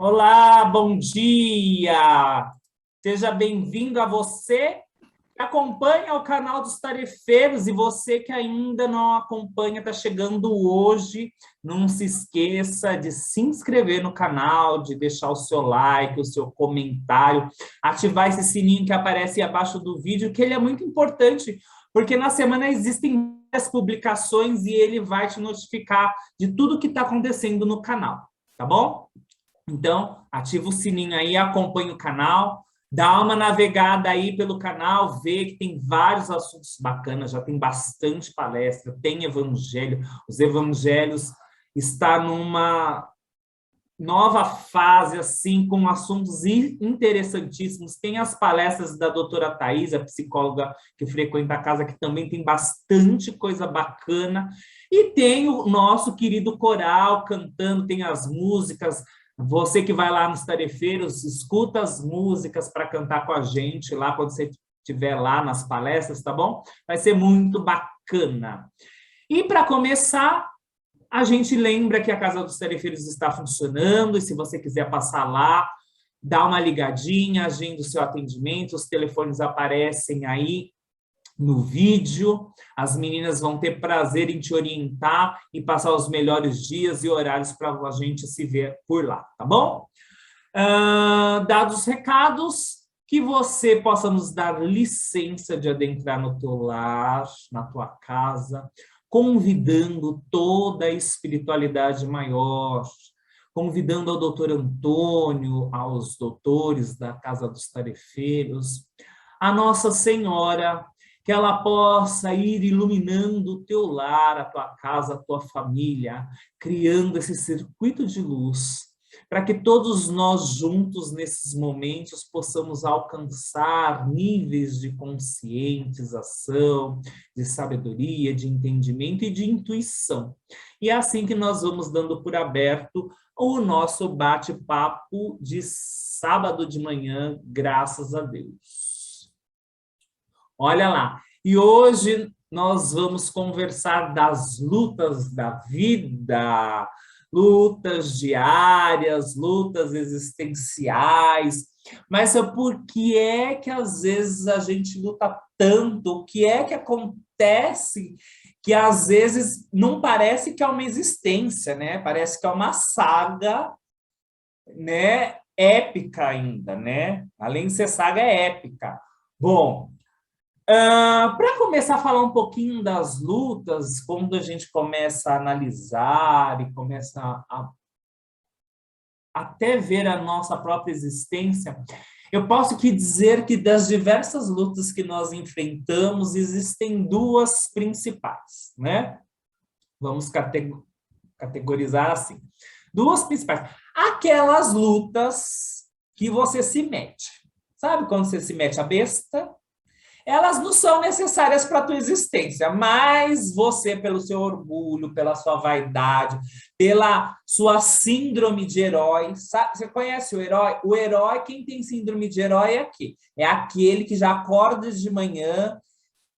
Olá, bom dia! Seja bem-vindo a você que acompanha o canal dos Tarefeiros e você que ainda não acompanha, está chegando hoje. Não se esqueça de se inscrever no canal, de deixar o seu like, o seu comentário, ativar esse sininho que aparece abaixo do vídeo, que ele é muito importante, porque na semana existem várias publicações e ele vai te notificar de tudo que está acontecendo no canal, tá bom? Então, ativa o sininho aí, acompanha o canal, dá uma navegada aí pelo canal, vê que tem vários assuntos bacanas, já tem bastante palestra, tem evangelho, os evangelhos estão numa nova fase, assim, com assuntos interessantíssimos. Tem as palestras da doutora Thais, a psicóloga que frequenta a casa, que também tem bastante coisa bacana. E tem o nosso querido coral cantando, tem as músicas. Você que vai lá nos tarefeiros, escuta as músicas para cantar com a gente lá, quando você estiver lá nas palestras, tá bom? Vai ser muito bacana. E para começar, a gente lembra que a Casa dos Tarefeiros está funcionando e se você quiser passar lá, dá uma ligadinha, agenda o seu atendimento, os telefones aparecem aí no vídeo, as meninas vão ter prazer em te orientar e passar os melhores dias e horários para a gente se ver por lá, tá bom? Dados os recados, que você possa nos dar licença de adentrar no teu lar, na tua casa, convidando toda a espiritualidade maior, convidando ao doutor Antônio, aos doutores da Casa dos Tarefeiros, a Nossa Senhora, que ela possa ir iluminando o teu lar, a tua casa, a tua família, criando esse circuito de luz, para que todos nós juntos, nesses momentos, possamos alcançar níveis de conscientização, de sabedoria, de entendimento e de intuição. E é assim que nós vamos dando por aberto o nosso bate-papo de sábado de manhã, graças a Deus. Olha lá, e hoje nós vamos conversar das lutas da vida, lutas diárias, lutas existenciais, mas por que é que às vezes a gente luta tanto? O que é que acontece que às vezes não parece que é uma existência, né? Parece que é uma saga, né? Épica ainda, né? Além de ser saga, é épica. Bom, para começar a falar um pouquinho das lutas, quando a gente começa a analisar e começa a até ver a nossa própria existência, eu posso que dizer que das diversas lutas que nós enfrentamos, existem duas principais, né? Vamos categorizar assim. Duas principais. Aquelas lutas que você se mete. Sabe quando você se mete a besta? Elas não são necessárias para a tua existência, mas você, pelo seu orgulho, pela sua vaidade, pela sua síndrome de herói, sabe? Você conhece o herói? O herói, quem tem síndrome de herói é aqui. É aquele que já acorda de manhã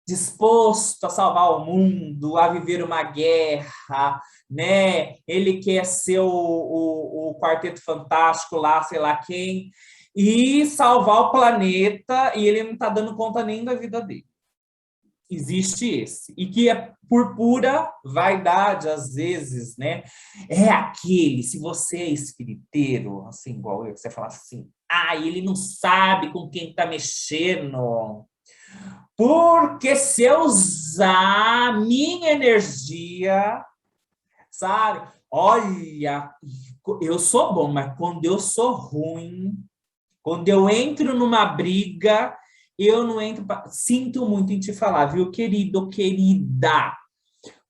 disposto a salvar o mundo, a viver uma guerra, né? Ele quer ser o Quarteto Fantástico lá, sei lá quem, e salvar o planeta, e ele não está dando conta nem da vida dele. Existe esse. E que é por pura vaidade, às vezes, né? É aquele, se você é espiriteiro, assim, igual eu, você fala assim, ele não sabe com quem está mexendo. Porque se eu usar minha energia, sabe? Olha, eu sou bom, mas quando eu sou ruim, quando eu entro numa briga, eu não entro... Sinto muito em te falar, viu, querido, querida?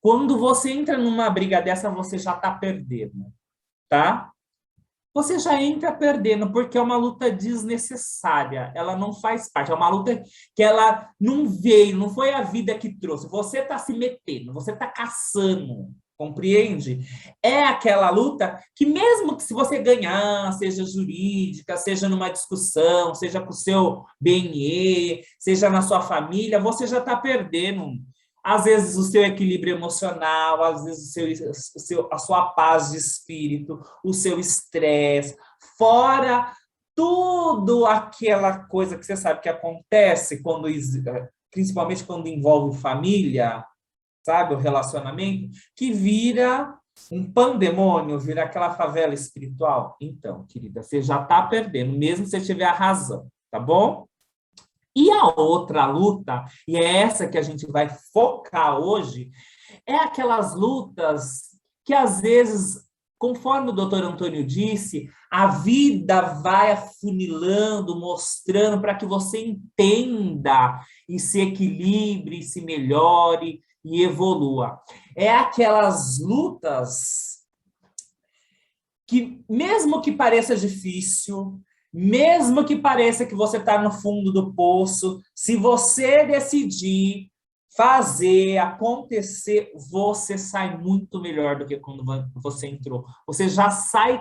Quando você entra numa briga dessa, você já está perdendo, tá? Você já entra perdendo, porque é uma luta desnecessária, ela não faz parte, é uma luta que ela não veio, não foi a vida que trouxe, você está se metendo, você está caçando, compreende? É aquela luta que mesmo que se você ganhar, seja jurídica, seja numa discussão, seja com o seu BNE, seja na sua família, você já está perdendo. Às vezes o seu equilíbrio emocional, às vezes a sua paz de espírito, o seu estresse, fora tudo aquela coisa que você sabe que acontece quando, principalmente quando envolve família, sabe, o relacionamento, que vira um pandemônio, vira aquela favela espiritual. Então, querida, você já está perdendo, mesmo se você tiver a razão, tá bom? E a outra luta, e é essa que a gente vai focar hoje, é aquelas lutas que, às vezes, conforme o doutor Antônio disse, a vida vai afunilando, mostrando para que você entenda e se equilibre, se melhore e evolua. É aquelas lutas que, mesmo que pareça difícil, mesmo que pareça que você está no fundo do poço, se você decidir fazer acontecer, você sai muito melhor do que quando você entrou. Você já sai,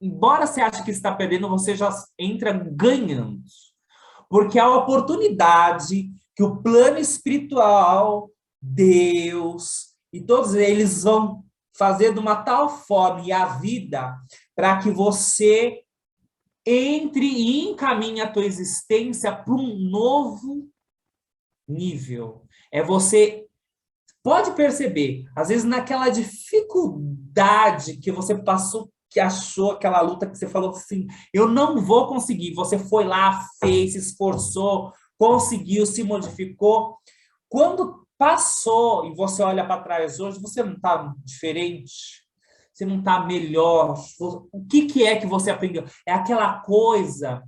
embora você ache que está perdendo, você já entra ganhando. Porque a oportunidade que o plano espiritual, Deus e todos eles vão fazer de uma tal forma e a vida para que você entre e encaminhe a tua existência para um novo nível. É você pode perceber, às vezes naquela dificuldade que você passou, que achou aquela luta que você falou assim, eu não vou conseguir. Você foi lá, fez, se esforçou, conseguiu, se modificou. Quando passou e você olha para trás hoje, você não está diferente, você não está melhor. O que é que você aprendeu? É aquela coisa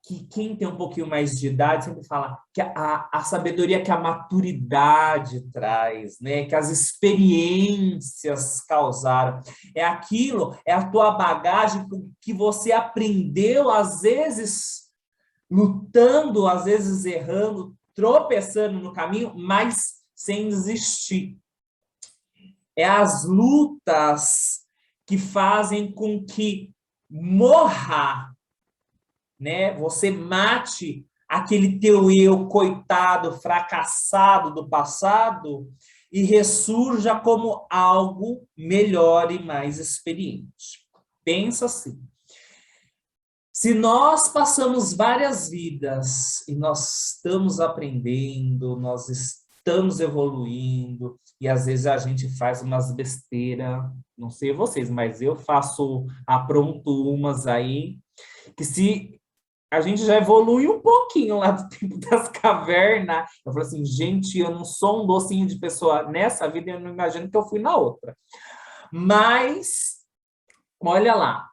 que quem tem um pouquinho mais de idade sempre fala que a sabedoria que a maturidade traz, né? Que as experiências causaram. É aquilo, é a tua bagagem que você aprendeu, às vezes lutando, às vezes errando, tropeçando no caminho, mas sem desistir. É as lutas que fazem com que morra, né? Você mate aquele teu eu coitado, fracassado do passado e ressurja como algo melhor e mais experiente. Pensa assim. Se nós passamos várias vidas e nós estamos aprendendo, nós estamos evoluindo, e às vezes a gente faz umas besteiras, não sei vocês, mas eu faço, apronto umas aí, que se a gente já evolui um pouquinho lá do tempo das cavernas. Eu falo assim, gente, eu não sou um docinho de pessoa nessa vida, eu não imagino que eu fui na outra. Mas, olha lá,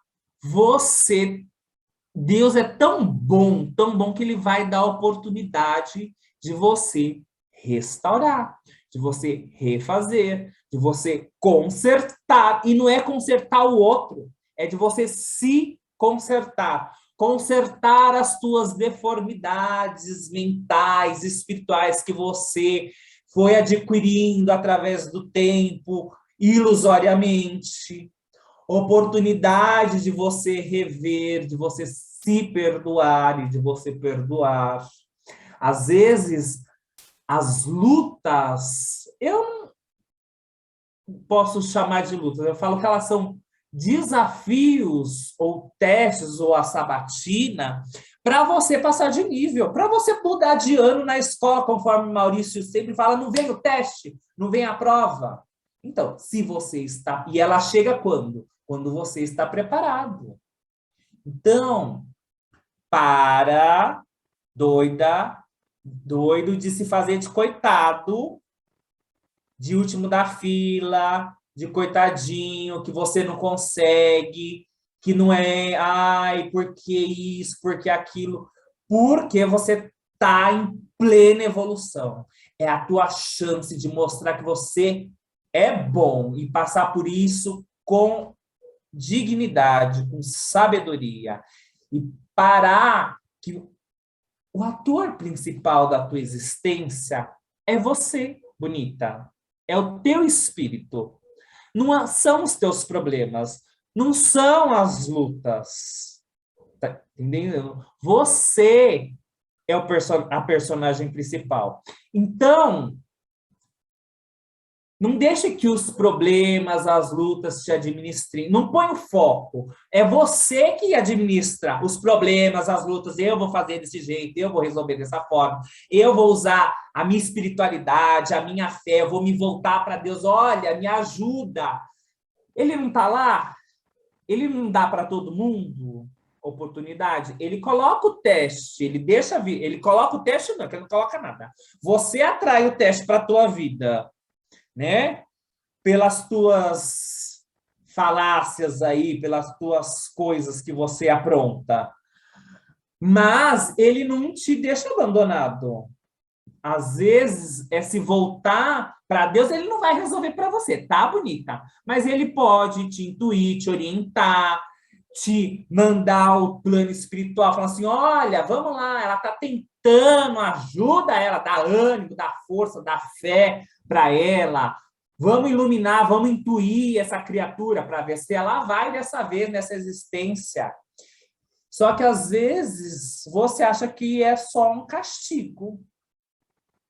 Deus é tão bom que ele vai dar a oportunidade de você restaurar, de você refazer, de você consertar. E não é consertar o outro, é de você se consertar. Consertar as tuas deformidades mentais, espirituais que você foi adquirindo através do tempo, ilusoriamente. Oportunidade de você rever, de você se perdoar e de você perdoar. Às vezes, as lutas, eu não posso chamar de lutas, eu falo que elas são desafios ou testes ou a sabatina para você passar de nível, para você mudar de ano na escola, conforme o Maurício sempre fala, não vem o teste, não vem a prova. Então, se você está... E ela chega quando? Quando você está preparado. Então, para, doido de se fazer de coitado, de último da fila, de coitadinho, que você não consegue, que não é, ai, por que isso, por que aquilo? Porque você está em plena evolução. É a tua chance de mostrar que você é bom e passar por isso com dignidade, com sabedoria. E parar que o ator principal da tua existência é você, bonita. É o teu espírito. Não são os teus problemas. Não são as lutas. Tá entendendo? Você é a personagem principal. Então, Não deixe que os problemas, as lutas te administrem. Não põe o foco. É você que administra os problemas, as lutas. Eu vou fazer desse jeito, eu vou resolver dessa forma. Eu vou usar a minha espiritualidade, a minha fé, eu vou me voltar para Deus. Olha, me ajuda. Ele não está lá? Ele não dá para todo mundo oportunidade? Ele coloca o teste, ele deixa vir. Ele coloca o teste, não, ele não coloca nada. Você atrai o teste para a tua vida, né? Pelas tuas falácias aí, pelas tuas coisas que você apronta. Mas ele não te deixa abandonado. Às vezes, é se voltar para Deus, ele não vai resolver para você, tá, bonita? Mas ele pode te intuir, te orientar, te mandar o plano espiritual, falar assim, olha, vamos lá, ela está tentando, ajuda ela, dá ânimo, dá força, dá fé para ela. Vamos iluminar, vamos intuir essa criatura para ver se ela vai dessa vez nessa existência. Só que, às vezes, você acha que é só um castigo.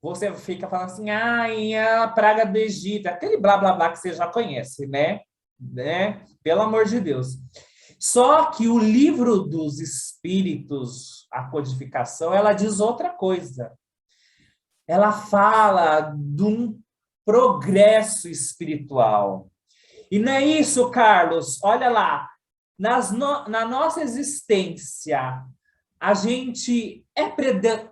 Você fica falando assim, ai, a praga do Egito, aquele blá, blá, blá que você já conhece, né? Pelo amor de Deus. Só que o livro dos Espíritos, a codificação, ela diz outra coisa. Ela fala de um progresso espiritual. E não é isso, Carlos? Olha lá, na nossa existência, a gente é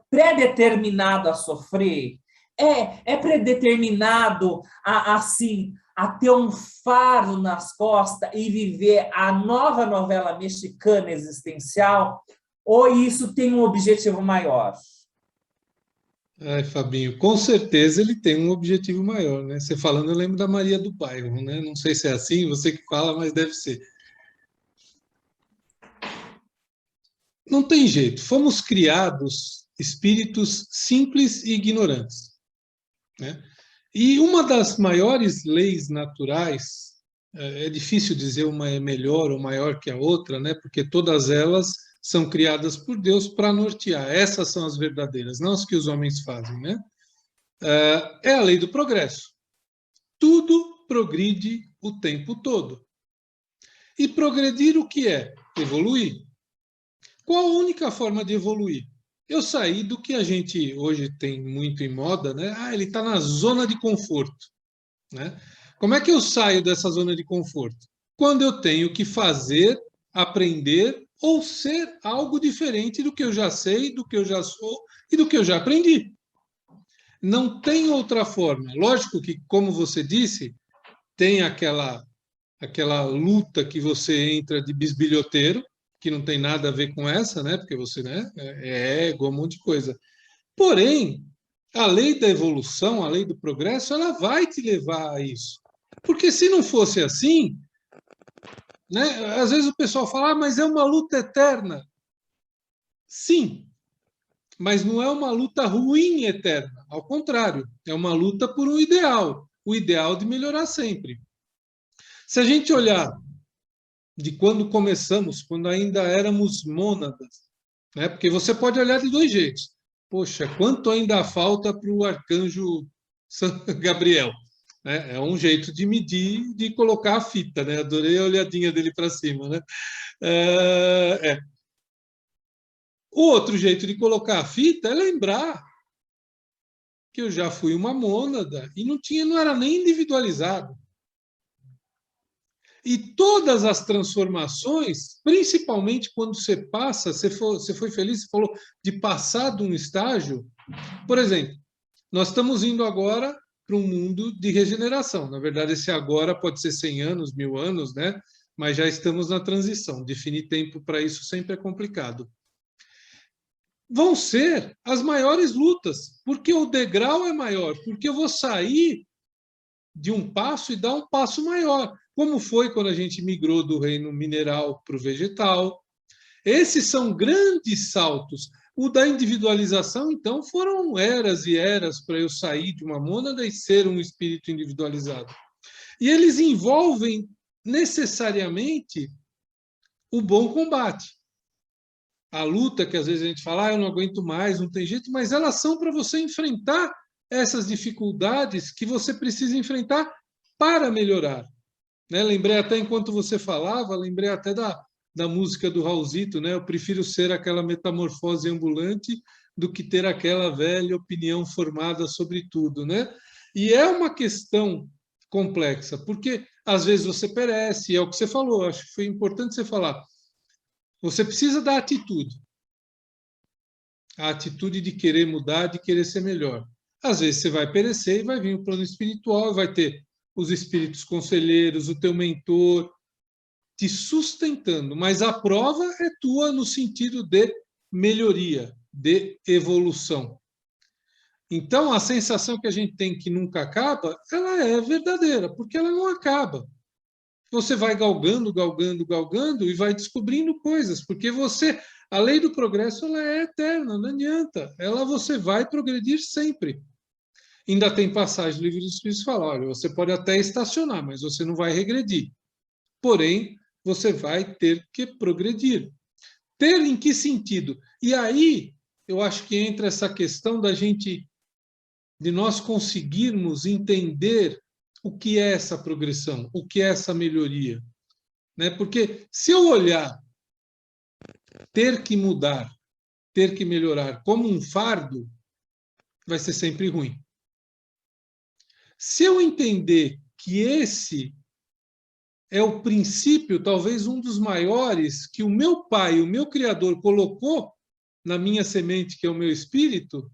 predeterminado a sofrer? É predeterminado assim, a ter um fardo nas costas e viver a nova novela mexicana existencial? Ou isso tem um objetivo maior? Ai, Fabinho, com certeza ele tem um objetivo maior, né? Você falando, eu lembro da Maria do Bairro, né? Não sei se é assim, você que fala, mas deve ser. Não tem jeito, fomos criados espíritos simples e ignorantes, né? E uma das maiores leis naturais, é difícil dizer uma é melhor ou maior que a outra, né? Porque todas elas são criadas por Deus para nortear. Essas são as verdadeiras, não as que os homens fazem, né? É a lei do progresso. Tudo progride o tempo todo. E progredir o que é? Evoluir. Qual a única forma de evoluir? Eu saí do que a gente hoje tem muito em moda, né? Ah, ele está na zona de conforto, né? Como é que eu saio dessa zona de conforto? Quando eu tenho que fazer, aprender ou ser algo diferente do que eu já sei, do que eu já sou e do que eu já aprendi. Não tem outra forma. Lógico que, como você disse, tem aquela luta que você entra de bisbilhoteiro, que não tem nada a ver com essa, né? Porque você, né, é ego, um monte de coisa. Porém, a lei da evolução, a lei do progresso, ela vai te levar a isso. Porque se não fosse assim, né, às vezes o pessoal fala, ah, mas é uma luta eterna. Sim, mas não é uma luta ruim eterna. Ao contrário, é uma luta por um ideal, o ideal de melhorar sempre. Se a gente olhar de quando começamos, quando ainda éramos mônadas, né? Porque você pode olhar de dois jeitos. Poxa, quanto ainda falta para o arcanjo São Gabriel? Né? É um jeito de medir, de colocar a fita, né? Adorei a olhadinha dele para cima, né? É. O outro jeito de colocar a fita é lembrar que eu já fui uma mônada e não era nem individualizado. E todas as transformações, principalmente quando você passa, você foi feliz, você falou de passar de um estágio. Por exemplo, nós estamos indo agora para um mundo de regeneração. Na verdade, esse agora pode ser 100 anos, 1000 anos, né? Mas já estamos na transição. Definir tempo para isso sempre é complicado. Vão ser as maiores lutas, porque o degrau é maior, porque eu vou sair de um passo e dar um passo maior, como foi quando a gente migrou do reino mineral para o vegetal. Esses são grandes saltos. O da individualização, então, foram eras e eras para eu sair de uma mônada e ser um espírito individualizado. E eles envolvem necessariamente o bom combate. A luta que às vezes a gente fala, ah, eu não aguento mais, não tem jeito, mas elas são para você enfrentar essas dificuldades que você precisa enfrentar para melhorar. Né? Lembrei até, enquanto você falava, lembrei até da música do Raulzito, né? Eu prefiro ser aquela metamorfose ambulante do que ter aquela velha opinião formada sobre tudo, né? E é uma questão complexa, porque às vezes você perece, é o que você falou, acho que foi importante você falar. Você precisa da atitude. A atitude de querer mudar, de querer ser melhor. Às vezes você vai perecer e vai vir o plano espiritual, vai ter os espíritos conselheiros, o teu mentor, te sustentando, mas a prova é tua no sentido de melhoria, de evolução. Então, a sensação que a gente tem que nunca acaba, ela é verdadeira, porque ela não acaba. Você vai galgando, galgando, galgando e vai descobrindo coisas, porque você, a lei do progresso, ela é eterna, não adianta. Ela você vai progredir sempre. Ainda tem passagem do Livro dos Espíritos que fala, olha, você pode até estacionar, mas você não vai regredir. Porém, você vai ter que progredir. Ter em que sentido? E aí, eu acho que entra essa questão de nós conseguirmos entender o que é essa progressão, o que é essa melhoria. Né? Porque se eu olhar ter que mudar, ter que melhorar como um fardo, vai ser sempre ruim. Se eu entender que esse é o princípio, talvez um dos maiores, que o meu pai, o meu Criador, colocou na minha semente, que é o meu espírito,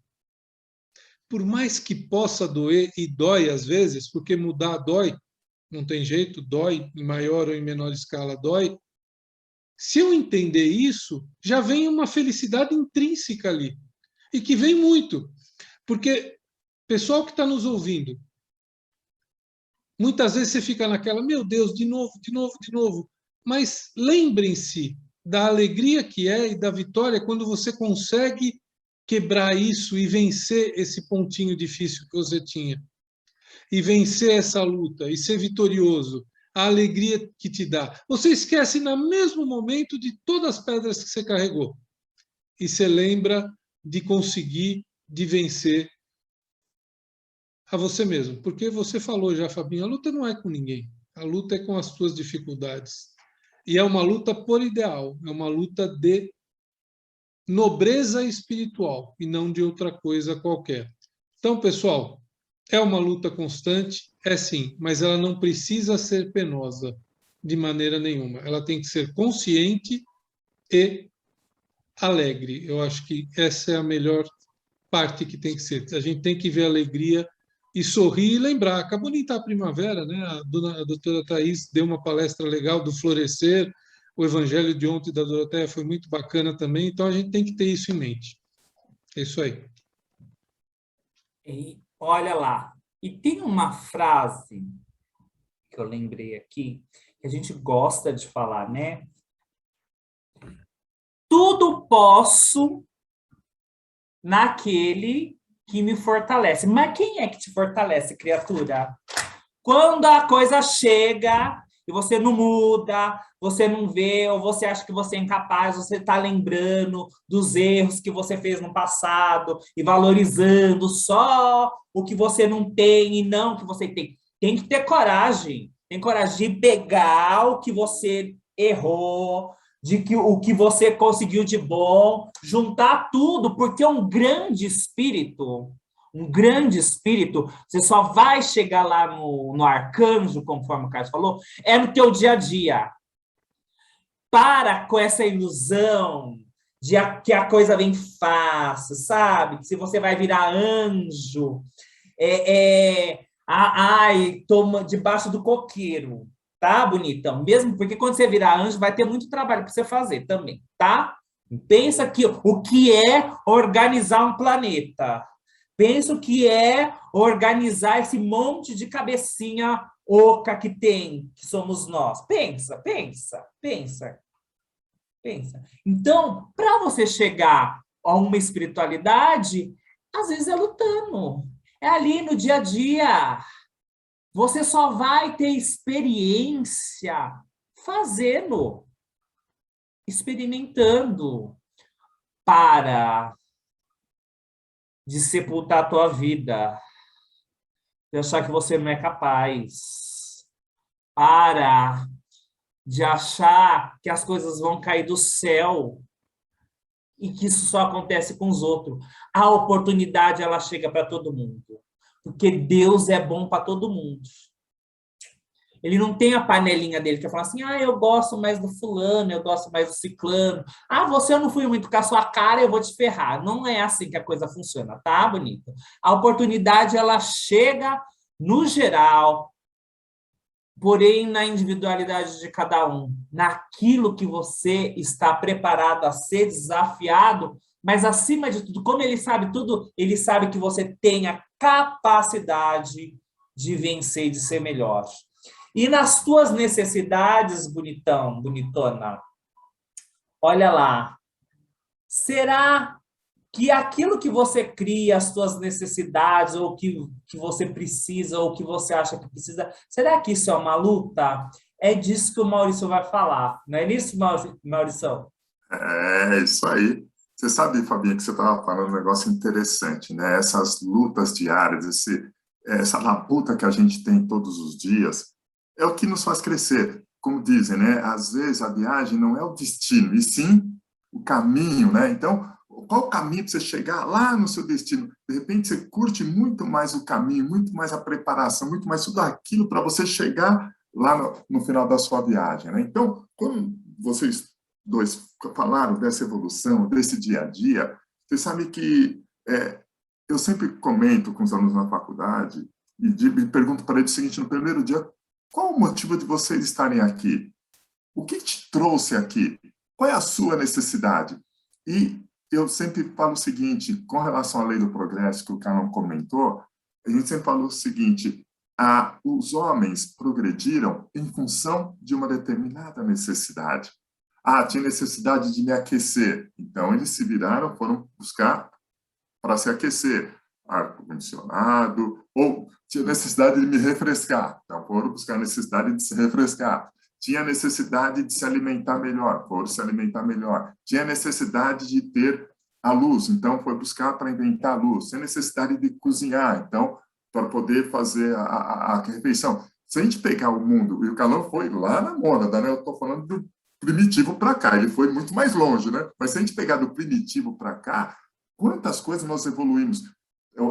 por mais que possa doer, e dói às vezes, porque mudar dói, não tem jeito, dói, em maior ou em menor escala dói. Se eu entender isso, já vem uma felicidade intrínseca ali, e que vem muito, porque pessoal que está nos ouvindo, muitas vezes você fica naquela, meu Deus, de novo, de novo, de novo. Mas lembrem-se da alegria que é e da vitória quando você consegue quebrar isso e vencer esse pontinho difícil que você tinha. E vencer essa luta e ser vitorioso. A alegria que te dá. Você esquece no mesmo momento de todas as pedras que você carregou. E você lembra de conseguir, de vencer a você mesmo. Porque você falou já, Fabinho, a luta não é com ninguém. A luta é com as suas dificuldades. E é uma luta por ideal, é uma luta de nobreza espiritual e não de outra coisa qualquer. Então, pessoal, é uma luta constante, é sim, mas ela não precisa ser penosa de maneira nenhuma. Ela tem que ser consciente e alegre. Eu acho que essa é a melhor parte que tem que ser. A gente tem que ver a alegria e sorrir e lembrar. Acabou de estar a primavera, né? A doutora Thais deu uma palestra legal do florescer, o evangelho de ontem da Doroteia foi muito bacana também, então a gente tem que ter isso em mente. É isso aí. E olha lá. E tem uma frase que eu lembrei aqui, que a gente gosta de falar, né? Tudo posso naquele que me fortalece. Mas quem é que te fortalece, criatura? Quando a coisa chega e você não muda, você não vê, ou você acha que você é incapaz, você está lembrando dos erros que você fez no passado e valorizando só o que você não tem e não o que você tem. Tem que ter coragem. Tem coragem de pegar o que você errou, de que o que você conseguiu de bom, juntar tudo, porque um grande espírito, você só vai chegar lá no arcanjo, conforme o Carlos falou, é no teu dia a dia. Para com essa ilusão de que a coisa vem fácil, sabe? Que se você vai virar anjo, toma debaixo do coqueiro, tá, bonitão? Mesmo porque quando você virar anjo, vai ter muito trabalho para você fazer também, tá? Pensa que o que é organizar um planeta. Pensa o que é organizar esse monte de cabecinha oca que tem, que somos nós. Pensa, pensa, pensa, pensa. Então, para você chegar a uma espiritualidade, às vezes é lutando. É ali no dia a dia. Você só vai ter experiência fazendo, experimentando. Para de sepultar a tua vida. de achar que você não é capaz. Para de achar que as coisas vão cair do céu e que isso só acontece com os outros. A oportunidade, ela chega para todo mundo, porque Deus é bom para todo mundo. Ele não tem a panelinha dele, que fala assim, eu gosto mais do fulano, eu gosto mais do ciclano. Você eu não fui muito com a sua cara, eu vou te ferrar. Não é assim que a coisa funciona, tá, bonita? A oportunidade, ela chega no geral, porém na individualidade de cada um, naquilo que você está preparado a ser desafiado, mas acima de tudo, como ele sabe tudo, ele sabe que você tem a capacidade de vencer e de ser melhor. E nas tuas necessidades, bonitão, bonitona, olha lá, será que aquilo que você cria, as tuas necessidades, ou que você precisa, ou que você acha que precisa, será que isso é uma luta? É disso que o Maurício vai falar, não é isso, Maurício? É isso aí. Você sabe, Fabinha, que você estava falando um negócio interessante, né? Essas lutas diárias, essa labuta que a gente tem todos os dias, é o que nos faz crescer. Como dizem, né? Às vezes a viagem não é o destino, e sim o caminho, né? Então, qual o caminho para você chegar lá no seu destino? De repente, você curte muito mais o caminho, muito mais a preparação, muito mais tudo aquilo para você chegar lá no final da sua viagem, né? Então, quando vocês dois falaram dessa evolução, desse dia a dia, você sabe que eu sempre comento com os alunos na faculdade e pergunto para eles o seguinte, no primeiro dia, qual o motivo de vocês estarem aqui? O que te trouxe aqui? Qual é a sua necessidade? E eu sempre falo o seguinte, com relação à lei do progresso, que o Carlão comentou, a gente sempre fala o seguinte, os homens progrediram em função de uma determinada necessidade. Tinha necessidade de me aquecer. Então, eles se viraram, foram buscar para se aquecer. Ar-condicionado, ou tinha necessidade de me refrescar. Então, foram buscar a necessidade de se refrescar. Tinha necessidade de se alimentar melhor. Foram se alimentar melhor. Tinha necessidade de ter a luz. Então, foi buscar para inventar a luz. Tinha necessidade de cozinhar. Então, para poder fazer a refeição. Se a gente pegar o mundo, e o Calão foi lá na mônada, né? Eu estou falando do primitivo para cá, ele foi muito mais longe, né? Mas se a gente pegar do primitivo para cá, quantas coisas nós evoluímos?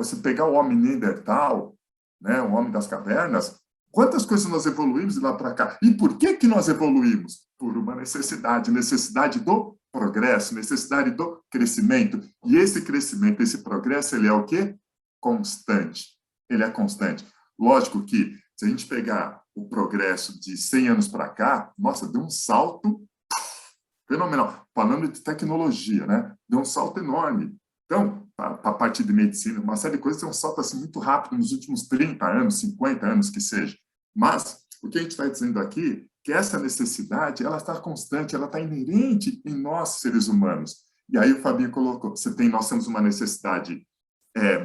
Se pegar o homem Neandertal, né, o homem das cavernas, quantas coisas nós evoluímos de lá para cá? E por que nós evoluímos? Por uma necessidade do progresso, necessidade do crescimento. E esse crescimento, esse progresso, ele é o quê? Constante. Ele é constante. Lógico que, se a gente pegar o progresso de 100 anos para cá, nossa, deu um salto fenomenal. Falando de tecnologia, né? Deu um salto enorme. Então, para a parte de medicina, uma série de coisas deu um salto assim, muito rápido nos últimos 30 anos, 50 anos, que seja. Mas, o que a gente está dizendo aqui, que essa necessidade, ela está constante, ela está inerente em nós, seres humanos. E aí o Fabinho colocou, nós temos uma necessidade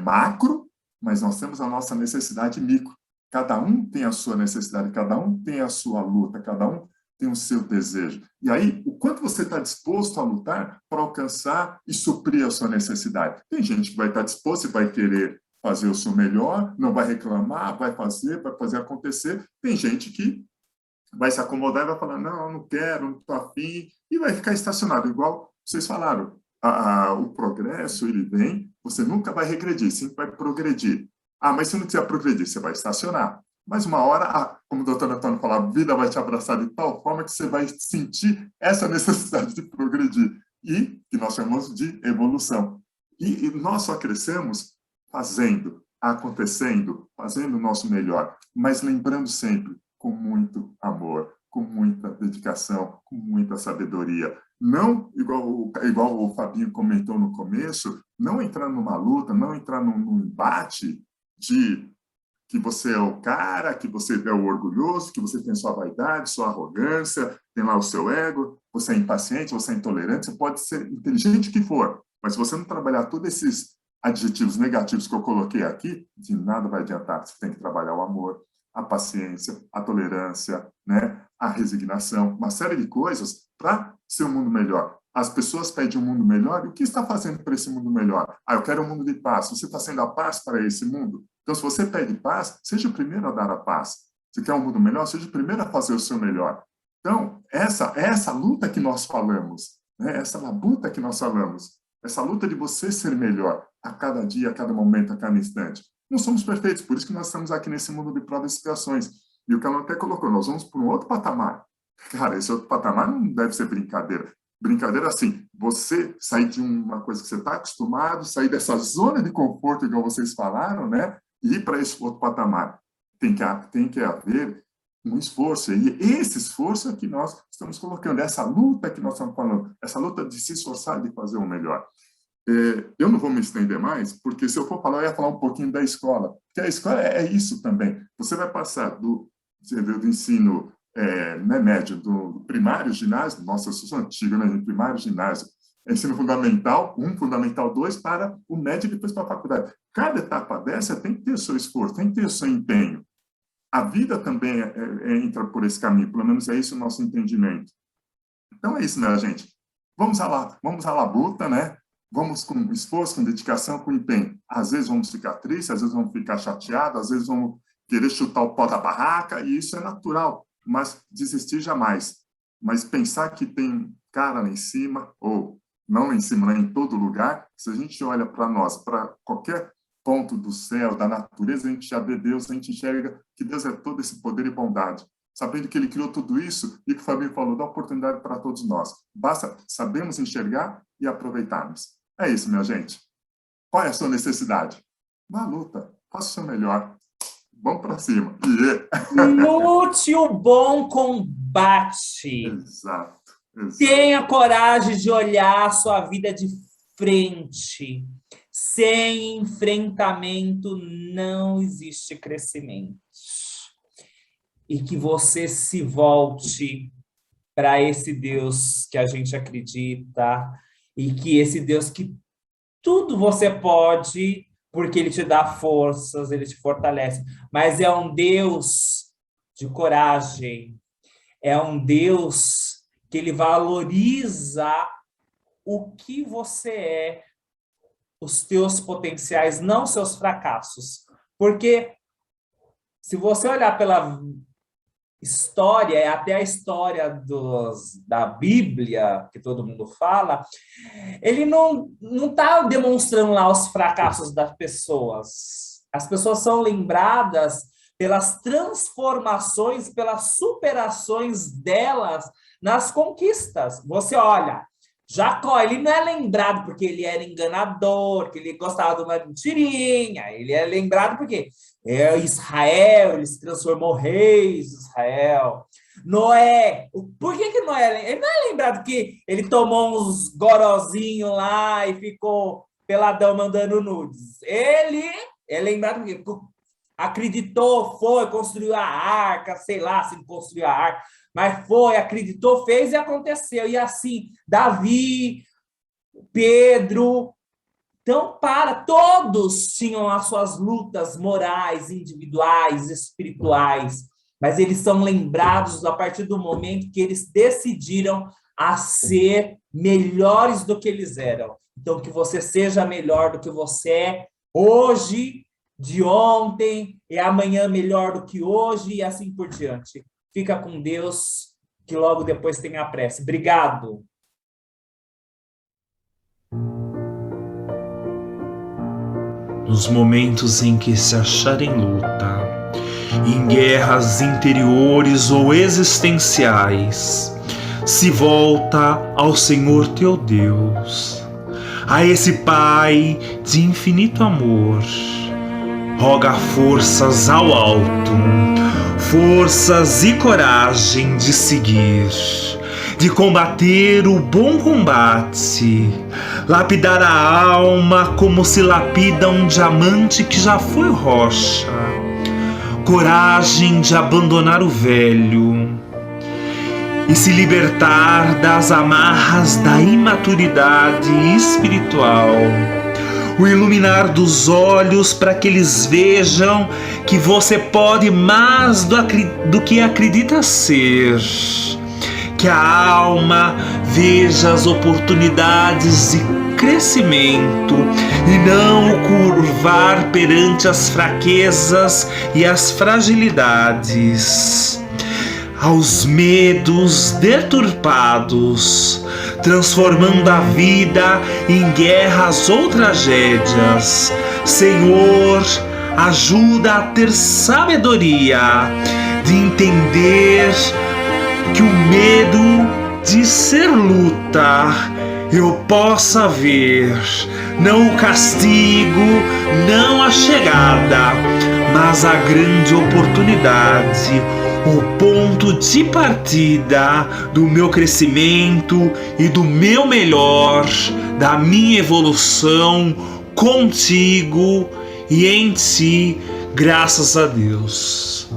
macro, mas nós temos a nossa necessidade micro. Cada um tem a sua necessidade, cada um tem a sua luta, cada um tem o seu desejo. E aí, o quanto você está disposto a lutar para alcançar e suprir a sua necessidade? Tem gente que vai estar disposto e vai querer fazer o seu melhor, não vai reclamar, vai fazer acontecer. Tem gente que vai se acomodar e vai falar, não quero, não estou afim, e vai ficar estacionado, igual vocês falaram. O progresso, ele vem, você nunca vai regredir, sempre vai progredir. Mas se não quiser progredir, você vai estacionar. Mas uma hora, como o doutor Antônio falava, a vida vai te abraçar de tal forma que você vai sentir essa necessidade de progredir. E que nós chamamos de evolução. E nós só crescemos fazendo, acontecendo, fazendo o nosso melhor. Mas lembrando sempre, com muito amor, com muita dedicação, com muita sabedoria. Não, igual o Fabinho comentou no começo, não entrar numa luta, não entrar num embate de que você é o cara, que você é o orgulhoso, que você tem sua vaidade, sua arrogância, tem lá o seu ego, você é impaciente, você é intolerante, você pode ser inteligente que for, mas se você não trabalhar todos esses adjetivos negativos que eu coloquei aqui, de nada vai adiantar. Você tem que trabalhar o amor, a paciência, a tolerância, né? A resignação, uma série de coisas para ser um mundo melhor. as pessoas pedem um mundo melhor, e o que está fazendo para esse mundo melhor? Eu quero um mundo de paz. Você está sendo a paz para esse mundo? Então, se você pede paz, seja o primeiro a dar a paz. Se quer um mundo melhor, seja o primeiro a fazer o seu melhor. Então, essa luta que nós falamos, né? Essa labuta que nós falamos, essa luta de você ser melhor a cada dia, a cada momento, a cada instante. Não somos perfeitos, por isso que nós estamos aqui nesse mundo de provas e expiações. E o que ela até colocou, nós vamos para um outro patamar. Cara, esse outro patamar não deve ser brincadeira. Brincadeira assim, você sair de uma coisa que você está acostumado, sair dessa zona de conforto, igual vocês falaram, né? E ir para esse outro patamar. Tem que haver um esforço. E esse esforço é que nós estamos colocando, essa luta que nós estamos falando, essa luta de se esforçar de fazer o melhor. Eu não vou me estender mais, porque se eu for falar, eu ia falar um pouquinho da escola. Porque a escola é isso também. Você vai passar do ensino médio, do primário, ginásio, nossa, eu sou antigo, né? Primário, ginásio, ensino fundamental 1, fundamental 2, para o médio e depois para a faculdade. Cada etapa dessa tem que ter o seu esforço, tem que ter o seu empenho. A vida também entra por esse caminho, pelo menos é isso o nosso entendimento. Então é isso, né, gente? Vamos à labuta, né? Vamos com esforço, com dedicação, com empenho. Às vezes vamos ficar tristes, às vezes vamos ficar chateados, às vezes vamos querer chutar o pó da barraca, e isso é natural, mas desistir jamais. Mas pensar que tem cara lá em cima, ou não lá em cima, né, em todo lugar, se a gente olha para nós, para qualquer ponto do céu, da natureza, a gente já vê Deus, a gente enxerga que Deus é todo esse poder e bondade. Sabendo que Ele criou tudo isso, e que o Fabinho falou, dá oportunidade para todos nós. Basta sabermos enxergar e aproveitarmos. É isso, minha gente. Qual é a sua necessidade? Na luta, faça o seu melhor. Vamos para cima. Lute o bom combate. Exato. Tenha coragem de olhar a sua vida de frente. Sem enfrentamento não existe crescimento. E que você se volte para esse Deus que a gente acredita, e que esse Deus que tudo você pode, porque Ele te dá forças, Ele te fortalece. Mas é um Deus de coragem, é um Deus que Ele valoriza o que você é, os teus potenciais, não seus fracassos. Porque se você olhar pela história, até a história da Bíblia, que todo mundo fala, ele não está demonstrando lá os fracassos das pessoas. As pessoas são lembradas pelas transformações, pelas superações delas nas conquistas. Você olha, Jacó, ele não é lembrado porque ele era enganador, que ele gostava de uma mentirinha, ele é lembrado porque Israel, ele se transformou rei de Israel. Noé, por que Noé? Ele não é lembrado que ele tomou uns gorozinhos lá e ficou peladão mandando nudes. Ele é lembrado porque acreditou, foi, construiu a arca, sei lá se construiu a arca, mas foi, acreditou, fez e aconteceu. E assim, Davi, Pedro. Então, todos tinham as suas lutas morais, individuais, espirituais, mas eles são lembrados a partir do momento que eles decidiram a ser melhores do que eles eram. Então, que você seja melhor do que você é hoje, de ontem, e amanhã melhor do que hoje, e assim por diante. Fica com Deus, que logo depois tem a prece. Obrigado. Nos momentos em que se achar em luta, em guerras interiores ou existenciais, se volta ao Senhor teu Deus, a esse Pai de infinito amor. Roga forças ao alto, forças e coragem de seguir, de combater o bom combate, lapidar a alma como se lapida um diamante que já foi rocha, coragem de abandonar o velho e se libertar das amarras da imaturidade espiritual, o iluminar dos olhos para que eles vejam que você pode mais do que acredita ser, que a alma veja as oportunidades de crescimento e não o curvar perante as fraquezas e as fragilidades, aos medos deturpados, transformando a vida em guerras ou tragédias. Senhor, ajuda a ter sabedoria de entender que o medo de ser luta eu possa ver, não o castigo, não a chegada, mas a grande oportunidade, o ponto de partida do meu crescimento e do meu melhor, da minha evolução contigo e em ti, graças a Deus.